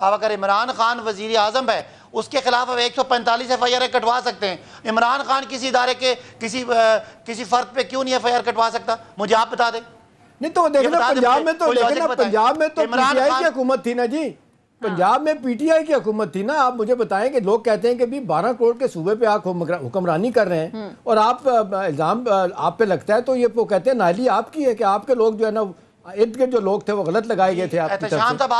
اب اگر عمران خان وزیر اعظم ہے اس کے خلاف اب 145 FIR کٹوا سکتے ہیں، عمران خان کسی ادارے کے کسی فرد پہ کیوں نہیں FIR کٹوا سکتا؟ مجھے آپ بتا دیں۔ نہیں تو دیکھنا پنجاب میں تو پی ٹی آئی کی حکومت تھی نا جی، پنجاب میں پی ٹی آئی کی حکومت تھی نا۔ آپ مجھے بتائیں کہ لوگ کہتے ہیں کہ 12 کروڑ کے صوبے پہ آپ حکمرانی کر رہے ہیں اور آپ الزام آپ پہ لگتا ہے تو یہ وہ کہتے ہیں نااہلی آپ کی ہے کہ آپ کے لوگ جو ہے نا ارد گرد جو لوگ تھے وہ غلط لگائے گئے تھے آپ کی طرف سے۔ احتشام صاحب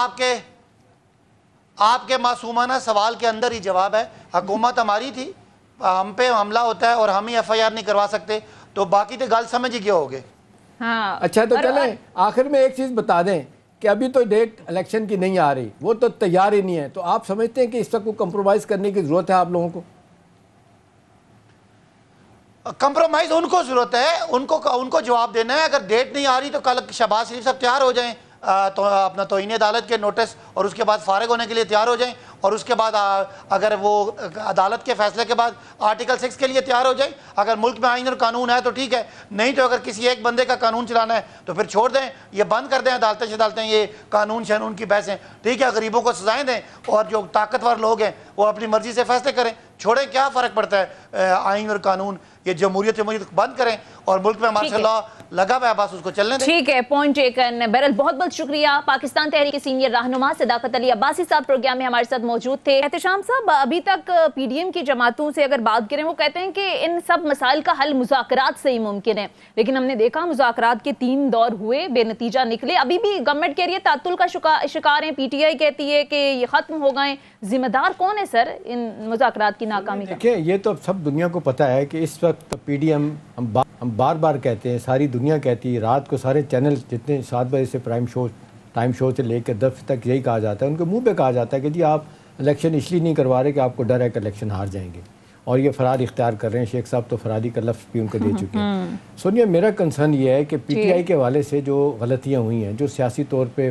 آپ کے معصومانہ سوال کے اندر ہی جواب ہے، حکومت ہماری تھی، ہم پہ حملہ ہوتا ہے اور ہم ہی FIR نہیں کروا سکتے تو باقی تو گل سمجھ ہی گیا ہوگے۔ اچھا تو چلیں آخر میں ایک چیز بتا دیں کہ ابھی تو ڈیٹ الیکشن کی نہیں آ رہی، وہ تو تیار ہی نہیں ہے، تو آپ سمجھتے ہیں کہ اس وقت کو کمپرومائز کرنے کی ضرورت ہے آپ لوگوں کو؟ کمپرومائز ان کو ضرورت ہے، ان کو جواب دینا ہے۔ اگر ڈیٹ نہیں آ رہی تو کل شہباز شریف صاحب تیار ہو جائیں، تو اپنا توہین عدالت کے نوٹس اور اس کے بعد فارغ ہونے کے لیے تیار ہو جائیں، اور اس کے بعد اگر وہ عدالت کے فیصلے کے بعد آرٹیکل 6 کے لیے تیار ہو جائیں۔ اگر ملک میں آئین اور قانون ہے تو ٹھیک ہے، نہیں تو اگر کسی ایک بندے کا قانون چلانا ہے تو پھر چھوڑ دیں، یہ بند کر دیں عدالتیں یہ قانون شانون کی بحثیں، ٹھیک ہے، غریبوں کو سزائیں دیں اور جو طاقتور لوگ ہیں وہ اپنی مرضی سے فیصلے کریں، چھوڑیں، کیا فرق پڑتا ہے آئین اور قانون، یہ جمہوریت بند کریں اور ملک میں ماشاء اللہ لگا ہوا ہے، بس اس کو چلنے دیں۔ ٹھیک ہے، پوائنٹ ٹیکن۔ بہرحال بہت بہت شکریہ۔ پاکستان تحریک کے سینئر رہنما صداقت علی عباسی صاحب پروگرام میں ہمارے ساتھ موجود تھے۔ احتشام صاحب، ابھی تک پی ڈی ایم کی جماعتوں سے اگر بات کریں وہ کہتے ہیں کہ ان سب مسائل کا حل مذاکرات سے ہی ممکن ہے، لیکن ہم نے دیکھا مذاکرات کے 3 دور ہوئے، بے نتیجہ نکلے، ابھی بھی گورنمنٹ کہہ رہی ہے تعطل کا شکار ہیں، پی ٹی آئی کہتی ہے کہ یہ ختم ہو گئے، ذمہ دار کون ہے سر ان مذاکرات کی ناکامی کا؟ دیکھیں یہ تو سب دنیا کو پتہ ہے کہ اس وقت پی ڈی ایم ہم بار بار کہتے ہیں، ساری دنیا کہتی ہے، رات کو سارے چینل جتنے 7 بجے سے ٹائم شو سے لے کے 10 تک یہی کہا جاتا ہے، ان کے منہ پہ کہا جاتا ہے کہ جی آپ الیکشن اس لیے نہیں کروا رہے کہ آپ کو ڈر ہے کہ الیکشن ہار جائیں گے، اور یہ فرار اختیار کر رہے ہیں۔ شیخ صاحب تو فراری کا لفظ بھی ان کو دے چکے ہیں۔ سونیا، میرا کنسرن یہ ہے کہ پی ٹی آئی کے حوالے سے جو غلطیاں ہوئی ہیں، جو سیاسی طور پہ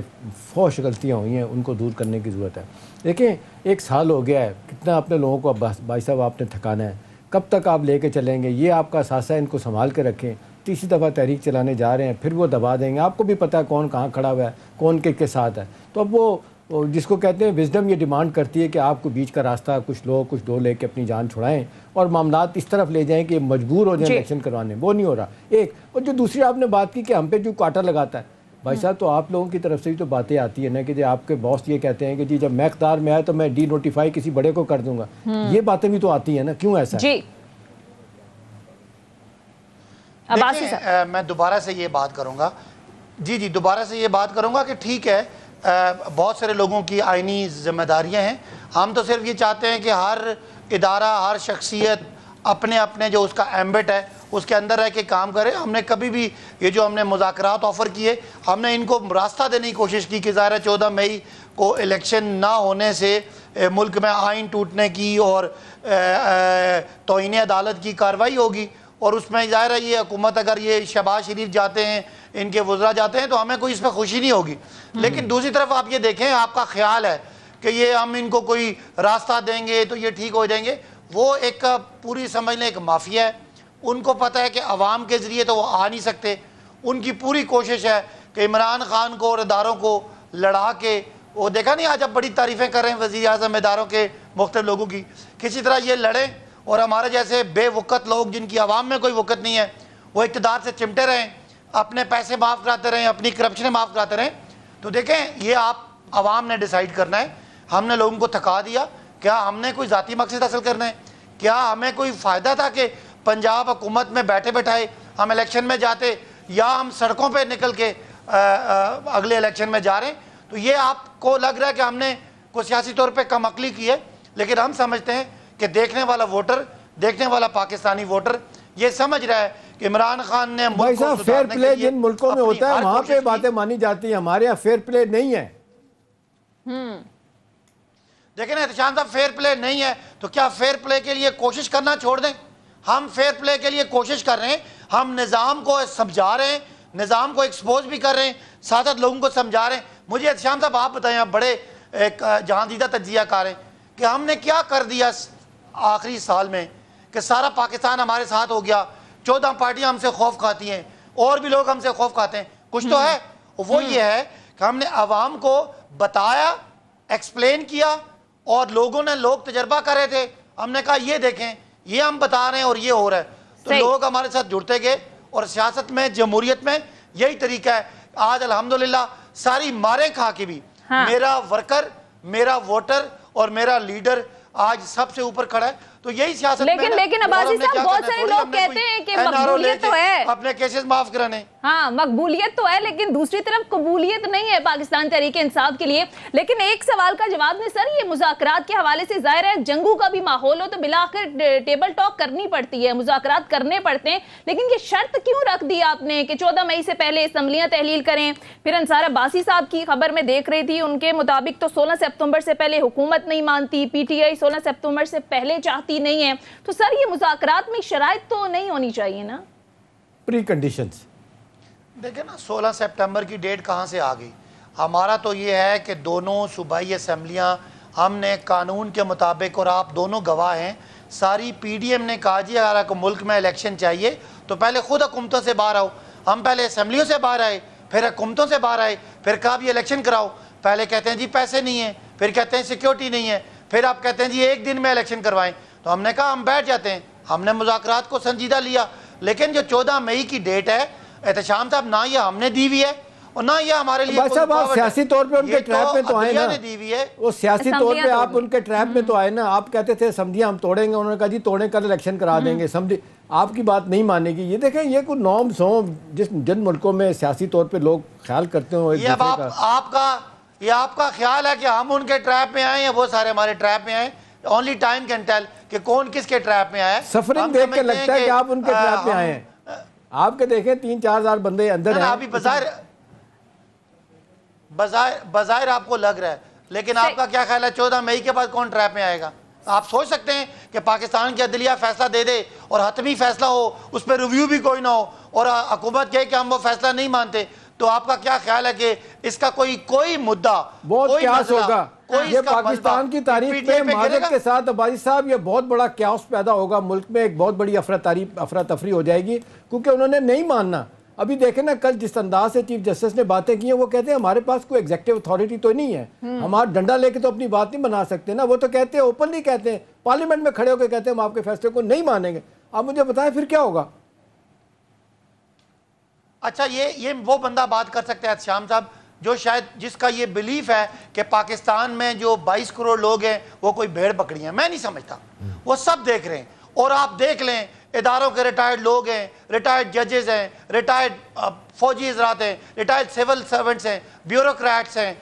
فوش غلطیاں ہوئی ہیں، ان کو دور کرنے کی ضرورت ہے۔ دیکھیں 1 سال ہو گیا ہے، کتنا اپنے لوگوں کو بھائی صاحب آپ نے تھکانا ہے، کب تک آپ لے کے چلیں گے؟ یہ آپ کا اثاثہ ہے، ان کو سنبھال کے رکھیں۔ تیسری دفعہ تحریک چلانے جا رہے ہیں، پھر وہ دبا دیں گے، آپ کو بھی پتہ ہے کون کہاں کھڑا ہوا ہے، کون کے ساتھ ہے۔ تو اب وہ جس کو کہتے ہیں وزڈم یہ ڈیمانڈ کرتی ہے کہ آپ کو بیچ کا راستہ کچھ دو لے کے اپنی جان چھڑائیں اور معاملات اس طرف لے جائیں کہ مجبور ہو جائیں الیکشن کروانے، وہ نہیں ہو رہا ایک۔ اور جو دوسری آپ نے بات کی کہ ہم پہ جو کاٹا لگاتا ہے، بھائی صاحب تو آپ لوگوں کی طرف سے بھی تو باتیں آتی ہیں نا کہ جی آپ کے باس یہ کہتے ہیں کہ جی جب میں اقتدار میں آیا تو میں ڈی نوٹیفائی کسی بڑے کو کر دوں گا، یہ باتیں بھی تو آتی ہیں نا، کیوں ایسا ہے؟ دیکھیں میں دوبارہ سے یہ بات کروں گا، دوبارہ سے یہ بات کروں گا کہ ٹھیک ہے بہت سارے لوگوں کی آئینی ذمہ داریاں ہیں، ہم تو صرف یہ چاہتے ہیں کہ ہر ادارہ، ہر شخصیت اپنے جو اس کا ایمبٹ ہے اس کے اندر رہ کے کام کرے۔ ہم نے کبھی بھی یہ جو ہم نے مذاکرات آفر کیے، ہم نے ان کو راستہ دینے کی کوشش کی کہ ظاہر ہے 14 مئی کو الیکشن نہ ہونے سے ملک میں آئین ٹوٹنے کی اور توہین عدالت کی کارروائی ہوگی، اور اس میں ظاہر ہے یہ حکومت اگر یہ شہباز شریف جاتے ہیں، ان کے وزراء جاتے ہیں تو ہمیں کوئی اس میں خوشی نہیں ہوگی۔ لیکن دوسری طرف آپ یہ دیکھیں، آپ کا خیال ہے کہ یہ ہم ان کو کوئی راستہ دیں گے تو یہ ٹھیک ہو جائیں گے، وہ ایک پوری سمجھ لیں ایک مافیا ہے، ان کو پتہ ہے کہ عوام کے ذریعے تو وہ آ نہیں سکتے، ان کی پوری کوشش ہے کہ عمران خان کو اور اداروں کو لڑا کے، وہ دیکھا نہیں آج اب بڑی تعریفیں کر رہے ہیں وزیر اعظم اداروں کے مختلف لوگوں کی، کسی طرح یہ لڑیں اور ہمارے جیسے بے وقت لوگ جن کی عوام میں کوئی وقت نہیں ہے وہ اقتدار سے چمٹے رہیں، اپنے پیسے معاف کراتے رہیں، اپنی کرپشنیں معاف کراتے رہیں۔ تو دیکھیں یہ آپ عوام نے ڈیسائیڈ کرنا ہے۔ ہم نے لوگوں کو تھکا دیا، کیا ہم نے کوئی ذاتی مقصد حاصل کرنا ہے؟ کیا ہمیں کوئی فائدہ تھا کہ پنجاب حکومت میں بیٹھے بیٹھائے ہم الیکشن میں جاتے، یا ہم سڑکوں پہ نکل کے اگلے الیکشن میں جا رہے ہیں؟ تو یہ آپ کو لگ رہا ہے کہ ہم نے کوئی سیاسی طور پہ کم عقلی کی ہے، لیکن ہم سمجھتے ہیں کہ دیکھنے والا ووٹر، دیکھنے والا پاکستانی ووٹر یہ سمجھ رہا ہے کہ عمران خان نے بھائی صاحب فیئر پلے جن ملکوں میں ہوتا ہے وہاں پہ باتیں مانی جاتی ہیں، ہمارے یہاں فیئر پلے نہیں ہے۔ دیکھیں احتشام صاحب فیئر پلے نہیں ہے تو کیا فیئر پلے کے لیے کوشش کرنا چھوڑ دیں؟ ہم فیئر پلے کے لیے کوشش کر رہے ہیں، ہم نظام کو سمجھا رہے ہیں، نظام کو ایکسپوز بھی کر رہے ہیں، ساتھ ساتھ لوگوں کو سمجھا رہے ہیں۔ مجھے احتشام صاحب آپ بتائیں، آپ بڑے ایک جہاں دیدہ تجزیہ کار ہیں، کہ ہم نے کیا کر دیا آخری سال میں کہ سارا پاکستان ہمارے ساتھ ہو گیا، 14 پارٹیاں ہم سے خوف کھاتی ہیں، اور بھی لوگ ہم سے خوف کھاتے ہیں؟ کچھ تو ہے، وہ یہ ہے کہ ہم نے عوام کو بتایا، ایکسپلین کیا اور لوگ تجربہ کر رہے تھے. ہم نے کہا یہ دیکھیں یہ ہم بتا رہے ہیں اور یہ ہو رہا ہے, تو لوگ ہمارے ساتھ جڑتے گئے. اور سیاست میں, جمہوریت میں یہی طریقہ ہے. آج الحمدللہ ساری ماریں کھا کے بھی میرا ورکر, میرا ووٹر اور میرا لیڈر آج سب سے اوپر کھڑا ہے. تو یہی سیاست میں لیکن عباسی صاحب بہت سارے لوگ کہتے ہیں کہ مقبولیت تو ہے, اپنے کیسز معاف کرانے. ہاں مقبولیت تو ہے, لیکن دوسری طرف قبولیت نہیں ہے پاکستان تحریک انصاف کے لیے. لیکن ایک سوال کا جواب میں سر, یہ مذاکرات کے حوالے سے ظاہر ہے جنگوں کا بھی ماحول ہو تو بالآخر ٹیبل ٹاک کرنی پڑتی ہے, مذاکرات کرنے پڑتے ہیں. لیکن یہ شرط کیوں رکھ دی آپ نے کہ 14 مئی سے پہلے اسمبلیاں تحلیل کریں؟ پھر انصار عباسی صاحب کی خبر میں دیکھ رہی تھی, ان کے مطابق تو 16 سپتمبر سے پہلے حکومت نہیں مانتی, پی ٹی آئی 16 سپتمبر سے پہلے چاہتی نہیں ہے. تو سر یہ مذاکرات میں شرائط تو نہیں ہونی چاہیے نا, پری کنڈیشنز؟ دیکھیں نا 16 سپٹمبر کی ڈیٹ کہاں سے آ گئی. ہمارا تو یہ ہے کہ دونوں صوبائی اسمبلیاں ہم نے قانون کے مطابق, اور آپ دونوں گواہ ہیں, ساری پی ڈی ایم نے کہا جی اگر آپ کو ملک میں الیکشن چاہیے تو پہلے خود حکومتوں سے باہر آؤ. ہم پہلے اسمبلیوں سے باہر آئے, پھر حکومتوں سے باہر آئے, پھر کہا بھی الیکشن کراؤ. پہلے کہتے ہیں جی پیسے نہیں ہیں, پھر کہتے ہیں سیکیورٹی نہیں ہے, پھر آپ کہتے ہیں جی ایک دن میں الیکشن کروائیں. تو ہم نے کہا ہم بیٹھ جاتے ہیں. ہم نے مذاکرات کو سنجیدہ لیا. لیکن جو 14 مئی کی ڈیٹ ہے احتشام صاحب, نہ یہ ہم نے دی ہوئی ہے اور نہ یہ ہمارے لیے بھائی صاحب آپ سیاسی طور پہ ان کے ٹریپ میں تو آئے نا, وہ سیاسی طور پہ آپ ان کے ٹریپ میں تو آئے نا. آپ کہتے تھے سمجھیے ہم توڑیں گے, انہوں نے کہا جی توڑیں, کل الیکشن کرا دیں گے. سمجھے آپ کی بات نہیں مانے گی. یہ دیکھیں یہ کوئی نارمز ہوں جن ملکوں میں سیاسی طور پہ لوگ خیال کرتے ہوں. یہ آپ کا خیال ہے کہ ہم ان کے ٹریپ میں آئے ہیں, وہ سارے ہمارے ٹریپ میں آئے. اونلی ٹائم کین ٹیل کہ کون کس کے ٹریپ میں آیا ہے. سفرنگ دیکھ کے لگتا ہے کہ آپ ان کے ٹریپ میں آئے ہیں. آپ کے دیکھیں 3-4 ہزار بندے اندر ہیں. ابھی بظاہر آپ کو لگ رہا ہے, لیکن آپ کا کیا خیال ہے 14 مئی کے بعد کون ٹریپ میں آئے گا؟ آپ سوچ سکتے ہیں کہ پاکستان کی عدلیہ فیصلہ دے دے اور حتمی فیصلہ ہو, اس پہ ریویو بھی کوئی نہ ہو, اور حکومت کہے کہ ہم وہ فیصلہ نہیں مانتے. تو آپ کا کیا خیال ہے کہ اس کا کوئی مدعا, بہت قیاس ہوگا. یہ پاکستان کی تاریخ میں معذرت کے ساتھ عباسی صاحب یہ بہت بڑا قیاس پیدا ہوگا ملک میں, ایک بہت بڑی افراتفری ہو جائے گی, کیونکہ انہوں نے نہیں ماننا. ابھی دیکھیں نا کل جس انداز سے چیف جسٹس نے باتیں کی ہیں, وہ کہتے ہیں ہمارے پاس کوئی ایگزیکٹو اتھارٹی تو نہیں ہے, ہمارا ڈنڈا لے کے تو اپنی بات نہیں بنا سکتے نا. وہ تو کہتے ہیں اوپنلی کہتے ہیں, پارلیمنٹ میں کھڑے ہو کے کہتے ہیں ہم آپ کے فیصلے کو نہیں مانیں گے. آپ مجھے بتائیں پھر کیا ہوگا؟ اچھا یہ وہ بندہ بات کر سکتا ہے احتشام صاحب جو شاید جس کا یہ بلیف ہے کہ پاکستان میں جو 22 کروڑ لوگ ہیں وہ کوئی بھیڑ بکری ہیں. میں نہیں سمجھتا, وہ سب دیکھ رہے ہیں. اور آپ دیکھ لیں اداروں کے ریٹائرڈ لوگ ہیں, ریٹائرڈ ججز ہیں, ریٹائرڈ فوجی حضرات ہیں, ریٹائرڈ سول سرونٹس ہیں, بیوروکریٹس ہیں,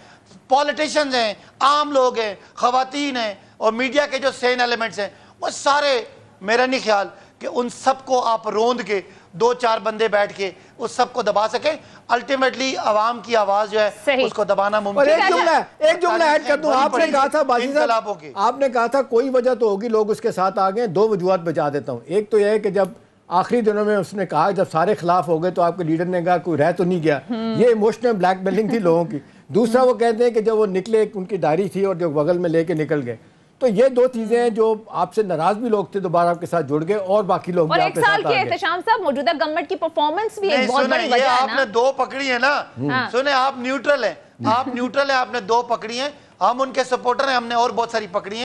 پولیٹیشنز ہیں, عام لوگ ہیں, خواتین ہیں, اور میڈیا کے جو سین ایلیمنٹس ہیں, وہ سارے, میرا نہیں خیال کہ ان سب کو آپ روند کے 2-4 بندے بیٹھ کے اس سب کو دبا سکیں. الٹیمیٹلی عوام کی آواز جو ہے اس کو دبانا ممکن ہے. ایک جملہ ایڈ کر دوں, آپ نے کہا تھا باجی صاحب, آپ نے کہا تھا کوئی وجہ تو ہوگی لوگ اس کے ساتھ آ گئے. 2 وجوہات بچا دیتا ہوں. ایک تو یہ ہے کہ جب آخری دنوں میں اس نے کہا جب سارے خلاف ہو گئے تو آپ کے لیڈر نے کہا کوئی رہ تو نہیں گیا. یہ ایموشنل بلیک میلنگ تھی لوگوں کی. دوسرا وہ کہتے ہیں کہ جب وہ نکلے ان کی ڈائری تھی اور جو بغل میں لے کے نکل گئے. تو یہ 2 چیزیں ہیں جو آپ سے ناراض بھی لوگ تھے دوبارہ آپ کے ساتھ جڑ گئے, اور باقی لوگ بھی آپ کے ساتھ آ گئے. اور 1 سال کے احتشام صاحب موجودہ گورنمنٹ کی پرفارمنس بھی ایک بہت بڑی وجہ ہے نا. آپ نے 2 پکڑی ہیں نا, سنیں آپ نیوٹرل ہیں, آپ نے 2 پکڑی ہیں. ہم ان کے سپورٹر ہیں, ہم نے اور بہت ساری پکڑی ہیں.